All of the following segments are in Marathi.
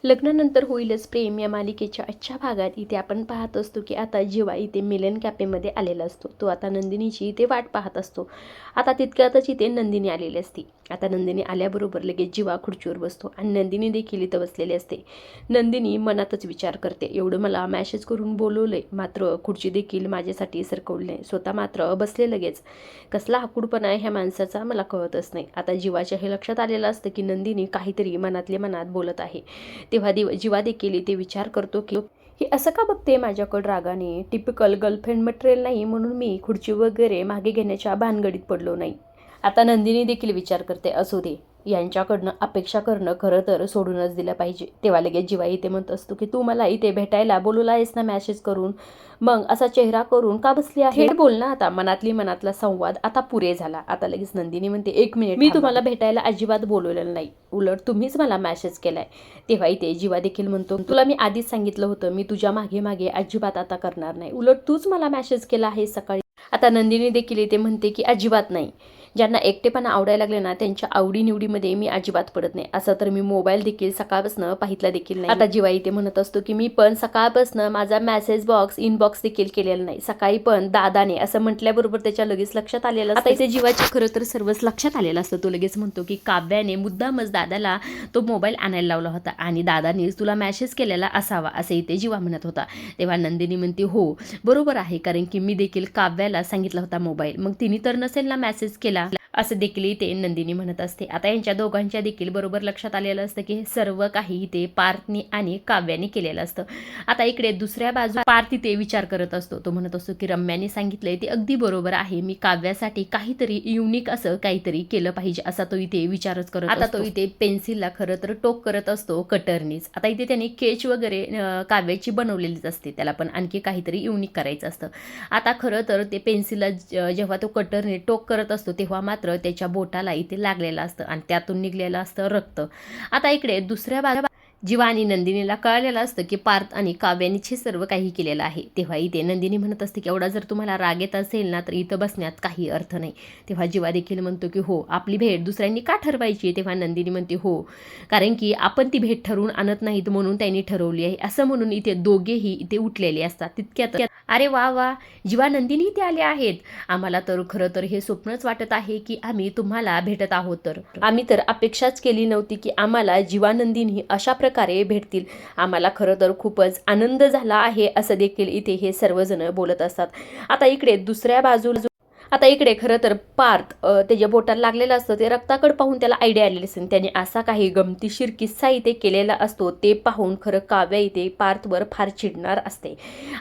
लग्नानंतर होईलच प्रेम या मालिकेच्या आजच्या भागात इथे आपण पाहत असतो की आता जीवा इथे मिलन कॅफेमध्ये आलेला असतो. तो आता नंदिनीची इथे वाट पाहत असतो. आता तितक्यातच इथे नंदिनी आलेली असते. आता नंदिनी आल्याबरोबर लगेच जीवा खुर्चीवर बसतो आणि नंदिनी देखील इथं बसलेली असते. नंदिनी मनातच विचार करते, एवढं मला मॅसेज करून बोलवलंय, मात्र खुर्ची देखील माझ्यासाठी सरकवली नाही. स्वतः मात्र बसले लगेच. कसला आकुडपणा आहे ह्या माणसाचा मला कळतच नाही. आता जीवाच्या हे लक्षात आलेलं असतं की नंदिनी काहीतरी मनातल्या मनात बोलत आहे. तेव्हा जीवा देखील ते विचार करतो की हे असं का बघते माझ्याकडं रागाने. टिपिकल गर्लफ्रेंड मटेरियल नाही म्हणून मी खुर्ची वगैरे मागे घेण्याच्या भानगडीत पडलो नाही. आता नंदिनी देखील विचार करते, असू दे, यांच्याकडनं अपेक्षा करणं खरं तर सोडूनच दिलं पाहिजे. तेव्हा लगेच जीवा इथे म्हणत असतो की तू मला इथे भेटायला बोलवला आहेस ना मॅसेज करून, मग असा चेहरा करून का बसली आहे. थेट बोल ना. आता मनातला संवाद आता पुरे झाला. आता लगेच नंदिनी म्हणते, एक मिनिट, मी तुम्हाला भेटायला अजिबात बोलवलेलं नाही, उलट तुम्हीच मला मॅसेज केलाय. तेव्हा इथे जीवा देखील म्हणतो, तुला मी आधीच सांगितलं होतं मी तुझ्या मागे मागे अजिबात आता करणार नाही, उलट तूच मला मॅसेज केला आहे सकाळी. आता नंदिनी देखील इथे म्हणते की अजिबात नाही. ज्यांना एकटेपणा आवडायला लागले ना त्यांच्या आवडीनिवडीमध्ये मी अजिबात पडत नाही. असं तर मी मोबाईल देखील सकाळपासून पाहितला देखील नाही. आता जीवा इथे म्हणत असतो की मी पण सकाळपासून माझा मेसेज बॉक्स इनबॉक्स देखील केलेला नाही. सकाळी पण दादाने असं म्हटल्याबरोबर त्याच्या लगेच लक्षात आलेलं. आता इथे जीवाच्या खरं तर सर्वच लक्षात आलेलं असतं. तो लगेच म्हणतो की काव्याने मुद्दामच दादाला तो मोबाईल आणायला लावला होता आणि दादानेच तुला मॅसेज केलेला असावा असं इथे जीवा म्हणत होता. तेव्हा नंदिनी म्हणते, हो बरोबर आहे, कारण की मी देखील काव्याला सांगितला होता मोबाईल, मग तिने तर नसेल ना मॅसेज केला असं देखील इथे नंदिनी म्हणत असते. आता यांच्या दोघांच्या देखील बरोबर लक्षात आलेलं असतं की सर्व काही इथे पार्थनी आणि काव्याने केलेलं असतं. आता इकडे दुसऱ्या बाजू पार्थ इथे विचार करत असतो. तो म्हणत असतो की रम्याने सांगितलंय ते अगदी बरोबर आहे, मी काव्यासाठी काहीतरी युनिक असं काहीतरी केलं पाहिजे असा तो इथे विचारच करत. आता तो इथे पेन्सिलला खरं तर टोक करत असतो कटरनीच. आता इथे त्याने केच वगैरे काव्याची बनवलेलीच असते, त्याला पण आणखी काहीतरी युनिक करायचं असतं. आता खरं तर ते पेन्सिलला जेव्हा तो कटरने टोक करत असतो तेव्हा मात्र त्याच्या बोटाला इथे लागलेलं असतं आणि त्यातून निघलेलं असतं रक्त. आता इकडे दुसऱ्या बाजूला जीवा आणि नंदिनीला कळलेलं असतं की पार्थ आणि काव्यानेच सर्व काही केलेलं आहे. तेव्हा इथे नंदिनी म्हणत असते की एवढा जर तुम्हाला राग येत असेल ना तर इथं बसण्यात काही अर्थ नाही. तेव्हा जीवा देखील म्हणतो की हो, आपली भेट दुसऱ्यांनी का ठरवायची. तेव्हा नंदिनी म्हणते, हो, कारण की आपण ती भेट ठरवून आणत नाहीत म्हणून त्यांनी ठरवली आहे असं म्हणून इथे दोघेही इथे उठलेले असतात. तितक्यात अरे वा वा, जीवा नंदिनी इथे आले आहेत. आम्हाला तर खरं तर हे स्वप्नच वाटत आहे की आम्ही तुम्हाला भेटत आहोत. तर आम्ही तर अपेक्षाच केली नव्हती की आम्हाला जीवा नंदिनी अशा प्रकारे भेटतील. आम्हाला खरं तर खूपच आनंद झाला आहे असं देखील इथे हे सर्वजण बोलत असतात. आता इकडे दुसऱ्या बाजूला आता इकडे खरं तर पार्थ त्याच्या बोटाला लागलेलं असतं. ते रक्ताकडे पाहून त्याला आयडिया आलेली असते. त्याने असा काही गमतीशीर किस्सा इथे केलेला असतो. ते पाहून खरं काव्या इथे पार्थवर फार चिडणार असते.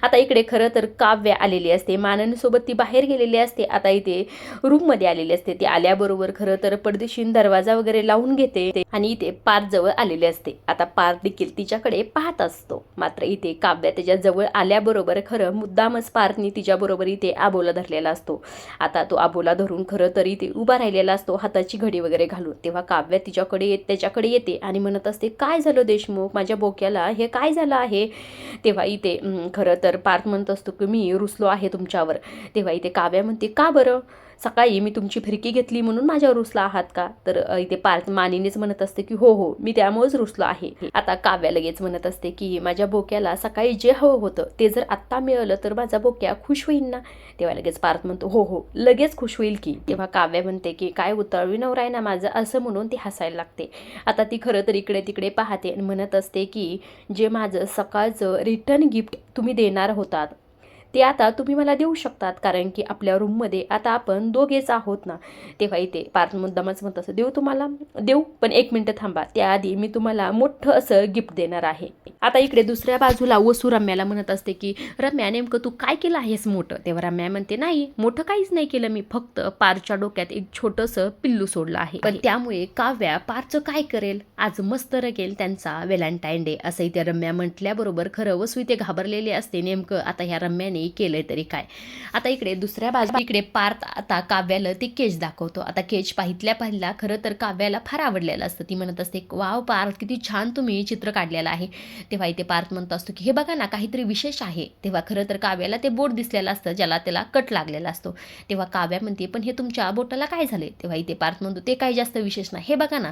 आता इकडे खरं तर काव्या आलेली असते. माननसोबत ती बाहेर गेलेली असते. आता इथे रूममध्ये आलेली असते. ती आल्याबरोबर खरं तर पडदेशीन दरवाजा वगैरे लावून घेते आणि इथे पार्थ जवळ आलेले असते. आता पार्थ देखील तिच्याकडे पाहत असतो. मात्र इथे काव्या त्याच्या जवळ आल्याबरोबर खरं मुद्दामच पार्थनी तिच्याबरोबर इथे आबोला धरलेला असतो. आता तो आबोला धरून खरं तरी ते उभा राहिलेला असतो हाताची घडी वगैरे घालून. तेव्हा काव्या त्याच्याकडे येते आणि म्हणत असते, काय झालं देशमुख, माझ्या बोक्याला हे काय झालं आहे. तेव्हा इथे खरं तर पार्थ म्हणत असतो की मी रुसलो आहे तुमच्यावर. तेव्हा इथे काव्या म्हणते, का बरं, सकाळी मी तुमची फिरकी घेतली म्हणून माझ्यावर रुसला आहात का. तर इथे पार्थ मानिनीच म्हणत असते की हो हो, मी त्यामुळेच रुसलो आहे. आता काव्या लगेच म्हणत असते की माझ्या बोक्याला सकाळी जे हवं होतं ते जर आत्ता मिळालं तर माझा बोक्या खुश होईल ना. तेव्हा लगेच पार्थ म्हणतो, हो हो, लगेच खुश होईल की. तेव्हा काव्या म्हणते की काय उतावळी नवरा आहे ना माझं, असं म्हणून ती हसायला लागते. आता ती खरं तर इकडे तिकडे पाहते आणि म्हणत असते की जे माझं सकाळचं रिटर्न गिफ्ट तुम्ही देणार होतात ते आता तुम्ही मला देऊ शकतात, कारण की आपल्या रूममध्ये आता आपण दोघेच आहोत ना. तेव्हा इथे पार्थ मुद्दामच म्हणत असं, देऊ तुम्हाला, देऊ, पण एक मिनिट थांबा, त्याआधी मी तुम्हाला मोठं असं गिफ्ट देणार आहे. आता इकडे दुसऱ्या बाजूला वसू रम्याला म्हणत असते की रम्या नेमकं तू काय केलं आहेस मोठं. तेव्हा रम्या म्हणते, नाही मोठं काहीच नाही केलं मी, फक्त पारच्या डोक्यात एक छोटंसं पिल्लू सोडलं आहे, पण त्यामुळे काव्या पारचं काय करेल, आज मस्त रगेल त्यांचा व्हॅलेंटाईन डे असं इथे रम्या म्हटल्याबरोबर खरं वसू इथे घाबरलेले असते. नेमकं आता ह्या रम्याने केलंय तरी काय. आता इकडे दुसऱ्या बाजूला इकडे पार्थ आता काव्याला ते केच दाखवतो. आता केच पाहिला खरं तर काव्याला फार आवडलेलं असतं. ती म्हणत असते, वाव पार्थ, किती छान तुम्ही चित्र काढलेलं आहे. तेव्हा इथे पार्थ म्हणतो असतो की हे बघा ना काहीतरी विशेष आहे. तेव्हा खरं तर काव्याला ते बोट दिसलेलं असतं ज्याला त्याला कट लागलेला असतो. तेव्हा काव्या म्हणते पण हे तुमच्या बोटाला काय झाले? तेव्हा इथे पार्थ म्हणतो ते काही जास्त विशेष नाही, हे बघा ना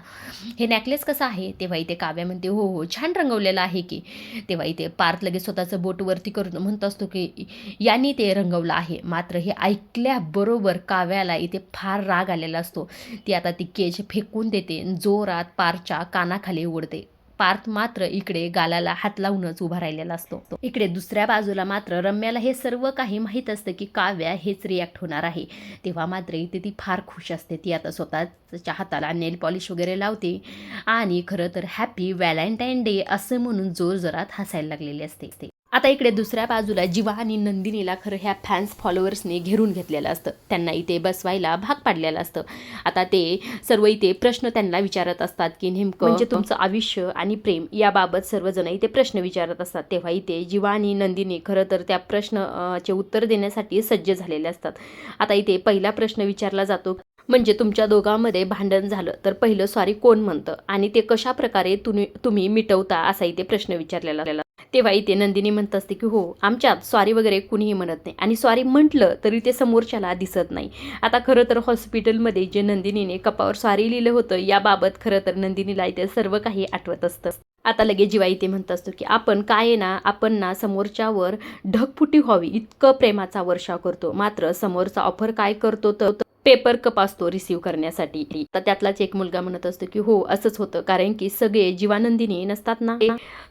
हे नेकलेस कसं आहे? तेव्हा इथे काव्या म्हणते हो हो छान रंगवलेलं आहे की. तेव्हा इथे पार्थ लगेच स्वतःचं बोट वरती करून म्हणतो असतो की यांनी ते रंगवलं आहे. मात्र हे ऐकल्याबरोबर काव्याला इथे फार राग आलेला असतो. ती आता ती केज फेकून देते, जोरात पार्थच्या कानाखाली ओढते. पार्थ मात्र इकडे गालाला हात लावूनच उभा राहिलेला असतो. इकडे दुसऱ्या बाजूला मात्र रम्याला हे सर्व काही माहीत असतं की काव्या हेच रिॲक्ट होणार आहे. तेव्हा मात्र इथे ती फार खुश असते. ती आता स्वतःच्या हाताला नेल पॉलिश वगैरे लावते आणि खरं तर हॅपी व्हॅलेंटाईन डे असं म्हणून जोरजोरात हसायला लागलेली असते. आता इकडे दुसऱ्या बाजूला जीवा आणि नंदिनीला खरं ह्या फॅन्स फॉलोअर्सने घेरून घेतलेलं असतं. त्यांना इथे बसवायला भाग पाडलेलं असतं. आता ते सर्व इथे प्रश्न त्यांना विचारत असतात की नेमकं म्हणजे तुमचं आयुष्य आणि प्रेम याबाबत सर्वजण इथे प्रश्न विचारत असतात. तेव्हा इथे जीवा आणि नंदिनी खरं तर त्या प्रश्नाचे उत्तर देण्यासाठी सज्ज झालेले असतात. आता इथे पहिला प्रश्न विचारला जातो म्हणजे तुमच्या दोघांमध्ये भांडण झालं तर पहिलं सॉरी कोण म्हणतं आणि ते कशा प्रकारे तुम्ही मिटवता असा इथे प्रश्न विचारलेला. तेव्हा इथे नंदिनी म्हणत असते की हो आमच्यात सॉरी वगैरे कुणीही म्हणत नाही आणि सॉरी म्हटलं तरी ते समोरच्याला दिसत नाही. आता खरं तर हॉस्पिटलमध्ये जे नंदिनीने कपावर सॉरी लिहिलं होतं याबाबत खरं तर नंदिनीला इथे सर्व काही आठवत असतं. आता लगेच जीवा इथे म्हणत असतो की आपण काय ना आपण ना समोरच्यावर ढगफुटी व्हावी इतकं प्रेमाचा वर्षाव करतो, मात्र समोरचा ऑफर काय करतो तर पेपर कप असतो रिसीव्ह करण्यासाठी. तर त्यातलाच एक मुलगा म्हणत असतो की हो असंच होतं कारण की सगळे जीवानंदिनी नसतात ना.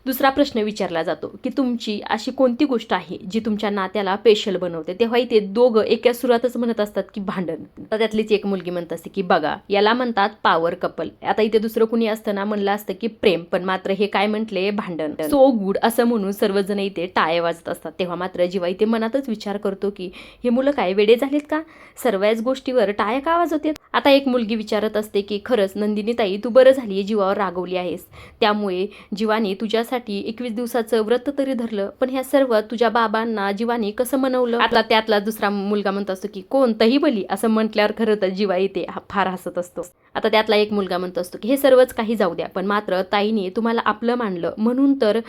दुसरा प्रश्न विचारला जातो की तुमची अशी कोणती गोष्ट आहे जी तुमच्या नात्याला स्पेशल बनवते. तेव्हा इथे दोघं एका सुरातच म्हणत असतात की भांडण. तर त्यातलीच एक मुलगी म्हणत असते की बघा याला म्हणतात पॉवर कपल. आता इथे दुसरं कुणी असतं ना म्हणलं असतं की प्रेम, पण मात्र हे काय म्हटले भांडण. सो गुड असं म्हणून सर्वजण इथे टाळ्या वाजत असतात. तेव्हा मात्र जीवा इथे मनातच विचार करतो की हे मुलं काय वेडे झालेत का, सर्वच गोष्टीवर टाळ्या का वाजवतात. आता एक मुलगी विचारत असते की खरंच नंदिनी ताई तू बरं झाली जीवावर रागवली आहेस, त्यामुळे जीवाने तुझ्यासाठी 21 दिवसाचं व्रत तरी धरलं, पण ह्या सर्व तुझ्या बाबांना जीवाने कसं मनवलं. आता त्यातला दुसरा मुलगा म्हणत असतो की कोणतंही बली असं म्हटल्यावर खरं तर जीवा इथे फार हसत असतो. आता त्यातला एक मुलगा म्हणत असतो की हे सर्वच काही जाऊ द्या, पण मात्र ताईने तुम्हाला आपलं मानलं म्हणून तर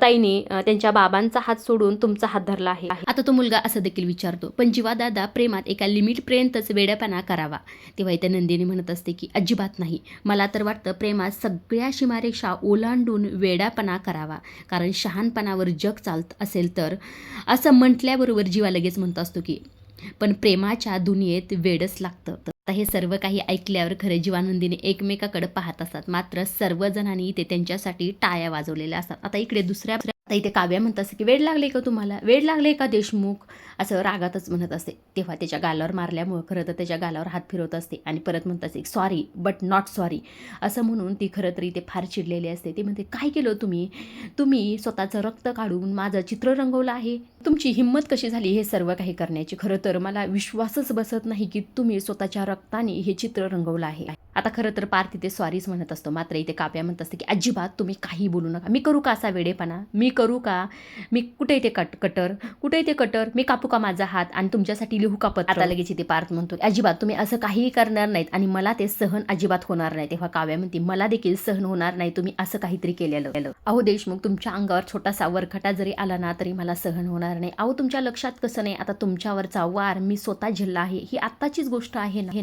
ताईने त्यांच्या बाबांचा हात सोडून तुमचा हात धरला आहे. आता तो मुलगा असं देखील विचारतो पण जीवा दादा प्रेमात एका लिमिटपर्यंतच वेड्यापणा करावा. तेव्हा इथे नंदिनी म्हणत असते की अजिबात नाही, मला तर वाटतं प्रेमात सगळ्या सीमारेषा ओलांडून वेड्यापणा करावा, कारण शहाणपणावर जग चालत असेल तर. असं म्हटल्याबरोबर जीवा लगेच म्हणत असतो की पण प्रेमाच्या दुनियेत वेडच लागतं. आता हे सर्व काही ऐकल्यावर खरे जीवानंदीने एकमेकाकडे पाहत असतात, मात्र सर्वजणांनी इथे त्यांच्यासाठी टाळ्या वाजवलेल्या असतात. आता इकडे आता इथे काव्या म्हणत असते की वेड लागले का तुम्हाला, वेड लागले का देशमुख, असं रागातच म्हणत असते. तेव्हा त्याच्या गालावर मारल्यामुळं खरं तर त्याच्या गालावर हात फिरवत असते आणि परत म्हणत असते सॉरी बट नॉट सॉरी असं म्हणून ती खरं तर इथे फार चिडलेली असते. ती म्हणते काय केलं तुम्ही स्वतःचं रक्त काढून माझं चित्र रंगवलं आहे, तुमची हिंमत कशी झाली हे सर्व काही करण्याची. खरं तर मला विश्वासच बसत नाही की तुम्ही स्वतःच्या रक्ताने हे चित्र रंगवलं आहे. आता खरं तर पार्थ तिथे सॉरीच म्हणत असतो, मात्र इथे काव्या म्हणत असते की अजिबात तुम्ही काही बोलू नका, मी करू का असा वेडेपणा, मी करू का, मी कुठे इथे कटर मी कापू का माझा हात आणि तुमच्यासाठी लिहू का पत्र. आता लगेच इथे पार्थ म्हणतो अजिबात तुम्ही असं काहीही करणार नाहीत आणि मला ते सहन अजिबात होणार नाही. तेव्हा काव्या म्हणते मला देखील सहन होणार नाही तुम्ही असं काहीतरी केलेलं. अहो देशमुख तुमच्या अंगावर छोटासा वरखटा जरी आला ना तरी मला सहन होणार नाही. अहो तुमच्या लक्षात कसं नाही, आता तुमच्यावरचा वार मी स्वतः झेलला आहे, ही आत्ताचीच गोष्ट आहे ना.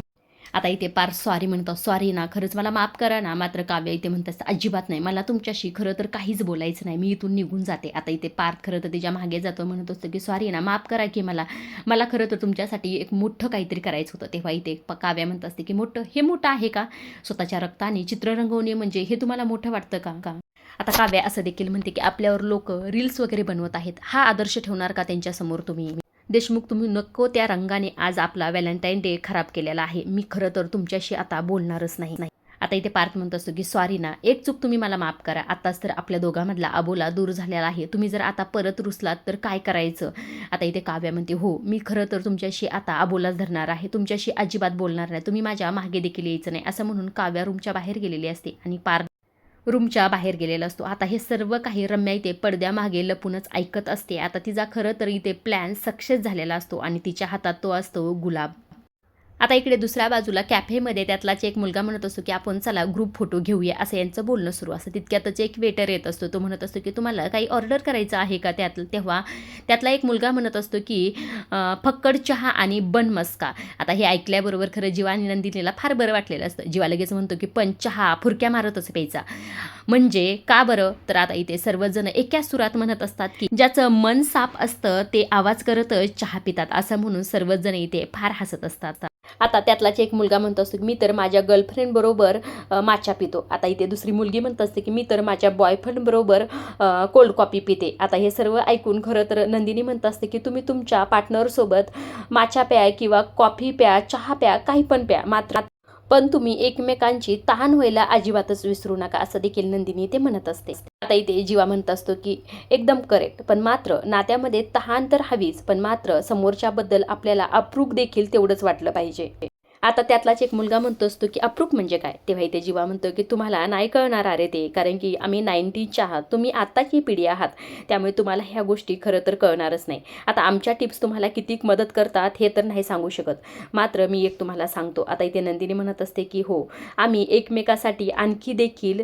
आता इथे पार्थ सॉरी म्हणतो, सॉरी ना खरंच मला माफ करा ना. मात्र काव्या इथे म्हणत असतं अजिबात नाही, मला तुमच्याशी खरं तर काहीच बोलायचं नाही, मी इथून निघून जाते. आता इथे पार्थ खरं तर तिच्या मागे जातो, म्हणत असतो की सॉरी ना माफ करा की मला खरं तर तुमच्यासाठी एक मोठं काहीतरी करायचं होतं. तेव्हा इथे काव्या म्हणत असते की मोठं आहे का, स्वतःच्या रक्ताने चित्र रंगवणे म्हणजे हे तुम्हाला मोठं वाटतं का. आता काव्या असं देखील म्हणते की आपल्यावर लोक रील्स वगैरे बनवत आहेत, हा आदर्श ठेवणार का त्यांच्यासमोर तुम्ही. देशमुख तुम्ही नको त्या रंगाने आज आपला व्हॅलेंटाईन डे खराब केलेला आहे, मी खरं तर तुमच्याशी आता बोलणारच नाही. आता इथे पार्थ म्हणत असतो की सॉरी ना, एक चूक तुम्ही मला माफ करा, आताच तर आपल्या दोघांमधला अबोला दूर झालेला आहे, तुम्ही जर आता परत रुसलात तर काय करायचं. आता इथे काव्या म्हणते हो मी खरं तर तुमच्याशी आता अबोलाच धरणार आहे, तुमच्याशी अजिबात बोलणार नाही, तुम्ही माझ्या मागे देखील यायचं नाही. असं म्हणून काव्या रूमच्या बाहेर गेलेली असते आणि पार्थ रूमच्या बाहेर गेलेला असतो. आता हे सर्व काही रम्या इथे पडद्यामागे लपूनच ऐकत असते. आता तिचा खरं तर इथे प्लॅन सक्सेस झालेला असतो आणि तिच्या हातात तो असतो गुलाब. आता इकडे दुसऱ्या बाजूला कॅफेमध्ये त्यातलाच एक मुलगा म्हणत असतो की आपण चला ग्रुप फोटो घेऊया, असं यांचं बोलणं सुरू असतं. तितक्यातच एक वेटर येत असतो. तो म्हणत असतो की तुम्हाला काही ऑर्डर करायचं आहे का? तेव्हा त्यातला एक मुलगा म्हणत असतो की फक्कड चहा आणि बन मस्का. आता हे ऐकल्याबरोबर खरं जीवा आणि नंदिनीला फार बरं वाटलेलं असतं. जीवा लगेच म्हणतो की पण चहा फुरक्या मारतच प्यायचा. म्हणजे का बरं? तर आता इथे सर्वजण एका सुरात म्हणत असतात की ज्याचं मन साफ असतं ते आवाज करतच चहा पितात, असं म्हणून सर्वजण इथे फार हसत असतात. आता त्यातलाच एक मुलगा म्हणत असतो की मी तर माझ्या गर्लफ्रेंड बरोबर माचा पितो. आता इथे दुसरी मुलगी म्हणत असते की मी तर माझ्या बॉयफ्रेंड बरोबर कोल्ड कॉफी पिते. आता हे सर्व ऐकून खरं तर नंदिनी म्हणत असते की तुम्ही तुमच्या पार्टनरसोबत माचा प्या किंवा कॉफी प्या, चहा प्या, काही पण प्या, मात्र पण तुम्ही एकमेकांची तहान व्हायला अजिबातच विसरू नका, असं देखील नंदिनी ते म्हणत असते. आता इथे जीवा म्हणत असतो की एकदम करेक्ट, पण मात्र नात्यामध्ये तहान तर हवीच, पण मात्र समोरच्याबद्दल आपल्याला अप्रूप देखील तेवढंच वाटलं पाहिजे. आता त्यातलाच एक मुलगा म्हणतो असतो की अप्रूप म्हणजे काय? तेव्हा इथे जीवा म्हणतो की तुम्हाला नाही कळणार अरे ते, कारण की आम्ही 90च्या आहात, तुम्ही आत्ताची पिढी आहात, त्यामुळे तुम्हाला ह्या गोष्टी खरं तर कळणारच नाही. आता आमच्या टिप्स तुम्हाला किती मदत करतात हे तर नाही सांगू शकत, मात्र मी एक तुम्हाला सांगतो. आता इथे नंदिनी म्हणत असते की हो, आम्ही एकमेकासाठी आणखी देखील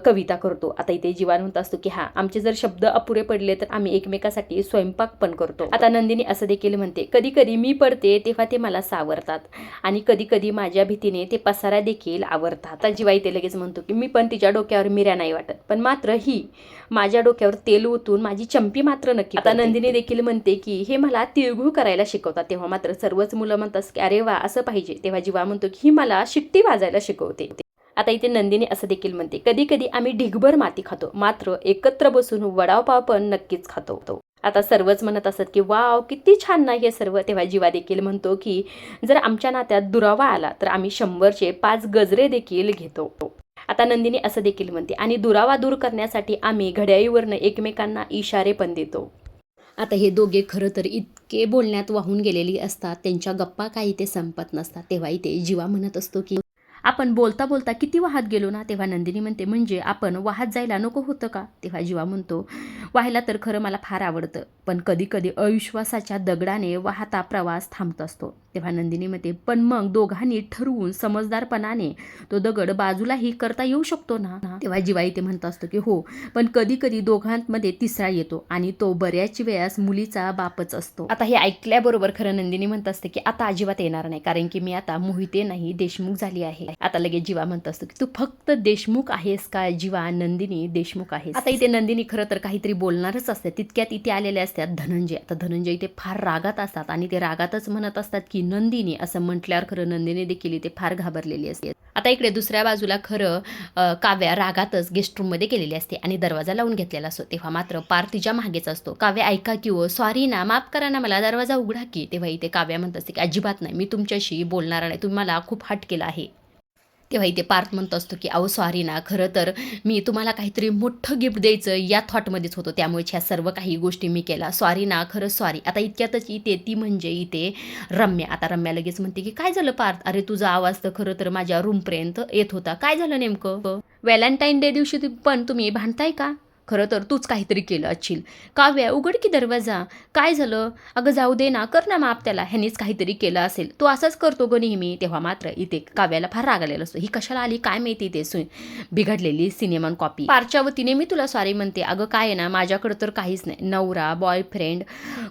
कविता करतो. आता इथे जीवा म्हणत असतो की हां, आमचे जर शब्द अपुरे पडले तर आम्ही एकमेकासाठी स्वयंपाक पण करतो. आता नंदिनी असं देखील म्हणते कधी कधी मी पडते तेव्हा ते मला सावरतात आणि कधी कधी माझ्या भीतीने ते पसारा देखील आवरतात. आता जीवा इथे लगेच म्हणतो की मी पण तिच्या डोक्यावर मिऱ्या नाही वाटत, पण मात्र ही माझ्या डोक्यावर तेल ओतून माझी चंपी मात्र नक्की. आता नंदिनी देखील म्हणते की हे मला तिळगुळ करायला शिकवतात. तेव्हा मात्र सर्वच मुलं म्हणतात की अरे वा असं पाहिजे. तेव्हा जीवा म्हणतो की ही मला शिट्टी वाजायला शिकवते. आता इथे नंदिनी असं देखील म्हणते कधी कधी आम्ही ढिगभर माती खातो, मात्र एकत्र बसून वडापाव पण नक्कीच खातो. आता सर्वच म्हणत असत की वाव किती छान नाही हे सर्व. तेव्हा जीवा देखील म्हणतो की जर आमच्या नात्यात दुरावा आला तर आम्ही 100चे 5 गजरे देखील घेतो. आता नंदिनी असं देखील म्हणते आणि दुरावा दूर करण्यासाठी आम्ही घड्याळीवरनं एकमेकांना इशारे पण देतो. आता हे दोघे खरं तर इतके बोलण्यात वाहून गेलेली असतात, त्यांच्या गप्पा काही ते संपत नसतात. तेव्हा इथे जीवा म्हणत असतो की आपण बोलता बोलता किती वाहत गेलो ना. तेव्हा नंदिनी म्हणते म्हणजे आपण वाहत जायला नको होतं का? तेव्हा जीवा म्हणतो व्हायला तर खरं मला फार आवडतं, पण कधी कधी अविश्वासाच्या दगडाने वाहता प्रवास थांबत असतो. तेव्हा नंदिनी म्हणते पण मग दोघांनी ठरवून समजदारपणाने तो दगड बाजूलाही करता येऊ शकतो ना. तेव्हा जीवा इथे म्हणत असतो की हो, पण कधी कधी दोघांमध्ये तिसरा येतो आणि तो बऱ्याच वेळास मुलीचा बापच असतो. आता हे ऐकल्याबरोबर खरं नंदिनी म्हणत असते की आता अजिबात येणार नाही, कारण की मी आता मोहिते नाही देशमुख झाली आहे. आता लगेच जीवा म्हणत असतो की तू फक्त देशमुख आहेस का? जीवा नंदिनी देशमुख आहेस. आता इथे नंदिनी खरं तर काहीतरी बोलणारच असते, तितक्यात इथे आलेले असतात धनंजय. आता धनंजय इथे फार रागात असतात आणि ते रागातच म्हणत असतात की नंदिनी, असं म्हटल्यावर खरं नंदिनी देखील इथे फार घाबरलेली असते. आता इकडे दुसऱ्या बाजूला खरं काव्या रागातच गेस्ट रूम मध्ये गेलेली असते आणि दरवाजा लावून घेतलेला असतो. तेव्हा मात्र पार्थ तिच्या मागेच असतो. काव्या ऐका की हो, सॉरी ना, माफ करा ना, मला दरवाजा उघडा की. तेव्हा इथे काव्या म्हणत असते की अजिबात नाही, मी तुमच्याशी बोलणार नाही, तुम्ही मला खूप हट केला आहे. तेव्हा इथे पार्थ म्हणत असतो की अहो सॉरी ना, खरं तर मी तुम्हाला काहीतरी मोठं गिफ्ट द्यायचं या थॉटमध्येच होतो, त्यामुळे ह्या सर्व काही गोष्टी मी केला, सॉरी ना, खरं सॉरी. आता इतक्यातच इथे ती म्हणजे इथे रम्या. आता रम्या लगेच म्हणते की काय झालं पार्थ? अरे तुझा आवाज तर खरं तर माझ्या रूमपर्यंत येत होता, काय झालं नेमकं? व्हॅलेंटाईन डे दिवशी पण तुम्ही भांडताय का? खरं तर तूच काहीतरी केलं असशील. काव्या उघड की दरवाजा, काय झालं? अगं जाऊ दे ना, कर ना माफ त्याला, ह्यानीच काहीतरी केलं असेल, तो असाच करतो ग नेहमी. तेव्हा मात्र इथे काव्याला फार राग आलेला असतो, ही कशाला आली काय माहिती, ते बिघडलेली सिनेमान कॉपी. पारच्या वतीने मी तुला सॉरी म्हणते. अगं काय आहे ना, माझ्याकडं तर काहीच नाही, नवरा बॉयफ्रेंड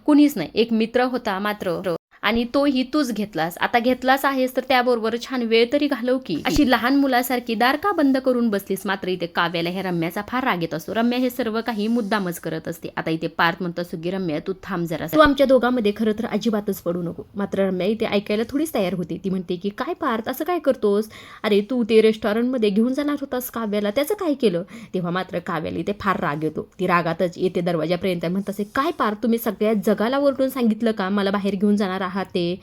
कुणीच नाही, एक मित्र होता मात्र, आणि तोही तूच घेतलास. आता घेतलास आहेस तर त्याबरोबर छान वेळ तरी घालव की, अशी लहान मुलासारखी दार का बंद करून बसलीस. मात्र इथे काव्याला हे रम्याचा फार राग येत असतो. रम्या हे सर्व काही मुद्दामच करत असते. आता इथे पार्थ म्हणत असतो की रम्या तू थांब जरा, तू आमच्या दोघांमध्ये खरं तर अजिबातच पडू नको. मात्र रम्या इथे ऐकायला थोडीच तयार होते. ती म्हणते की काय पार्थ असं काय करतोस? अरे तू ते रेस्टॉरंटमध्ये घेऊन जाणार होतास काव्याला, त्याचं काय केलं? तेव्हा मात्र काव्याला इथे फार राग येतो. ती रागातच येते दरवाजापर्यंत म्हणत असे काय पार्थ, तुम्ही सगळ्या जगाला ओरडून सांगितलं का मला बाहेर घेऊन जाणार आहात ते?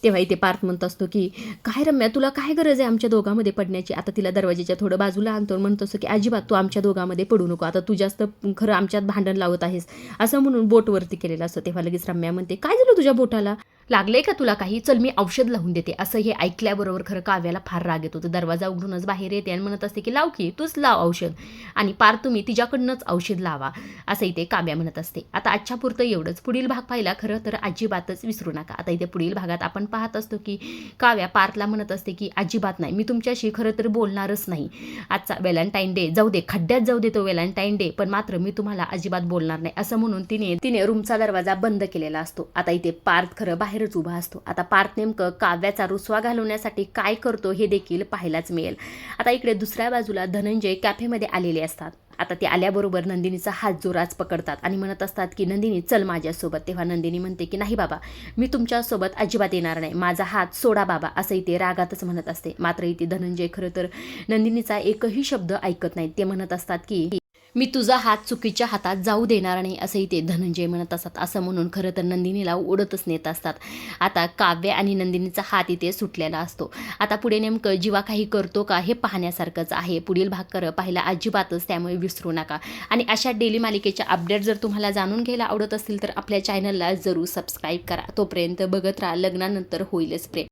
तेव्हा इथे पार्थ म्हणत असतो की काय रम्या, तुला काय गरज आहे आमच्या दोघांमध्ये पडण्याची? आता तिला दरवाजाच्या थोडं बाजूला आणतो, म्हणतो असतो की अजिबात तू आमच्या दोघांमध्ये पडू नको, आता तू जास्त खरं आमच्यात भांडण लावत आहेस, असं म्हणून बोटवरती केलेलं असतं. तेव्हा लगेच रम्या म्हणते काय झालं तुझ्या बोटाला? लागले का तुला काही? चल मी औषध लावून देते. असं हे ऐकल्याबरोबर खरं काव्याला फार राग येतो. तर दरवाजा उघडूनच बाहेर येते आणि म्हणत असते की लाव की, तूच लाव औषध आणि पार तुम्ही तिच्याकडनंच औषध लावा, असं इथे काव्या म्हणत असते. आता आजच्या पुरतं एवढंच. पुढील भाग पाहिला खरं तर अजिबातच विसरू नका. आता इथे पुढील भागात आपण पाहत असतो की काव्या पार्थला म्हणत असते की अजिबात नाही, मी तुमच्याशी खरं तर बोलणारच नाही. आजचा व्हॅलेंटाईन डे जाऊ दे, खड्ड्यात जाऊ दे तो व्हॅलेंटाईन डे, पण मात्र मी तुम्हाला अजिबात बोलणार नाही, असं म्हणून तिने रूमचा दरवाजा बंद केलेला असतो. आता इथे पार्थ खरं बाहेरच उभा असतो. आता पार्थ नेमकं काव्याचा रुसवा घालवण्यासाठी काय करतो हे देखील पाहायलाच मिळेल. आता इकडे दुसऱ्या बाजूला धनंजय कॅफेमध्ये आलेले असतात. आता ते आल्याबरोबर नंदिनीचा हात जोरात पकडतात आणि म्हणत असतात की नंदिनी चल माझ्यासोबत. तेव्हा नंदिनी म्हणते की नाही बाबा, मी तुमच्यासोबत अजिबात येणार नाही, माझा हात सोडा बाबा, असं इथे रागातच म्हणत असते. मात्र इथे धनंजय खरं तर नंदिनीचा एकही शब्द ऐकत नाही. ते म्हणत असतात की मी तुझा हात चुकीच्या हातात जाऊ देणार नाही, असंही ते धनंजय म्हणत असतात. असं म्हणून खरं तर नंदिनीला ओढतच नेत असतात. आता काव्य आणि नंदिनीचा हात इथे सुटलेला असतो. आता पुढे नेमकं जीवा काही करतो का हे पाहण्यासारखंच आहे. पुढील भाग पाहिला अजिबातच, त्यामुळे विसरू नका. आणि अशा डेली मालिकेच्या अपडेट जर तुम्हाला जाणून घ्यायला आवडत असतील तर आपल्या चॅनलला जरूर सबस्क्राईब करा. तोपर्यंत बघत राहा लग्नानंतर होईलच प्रेम.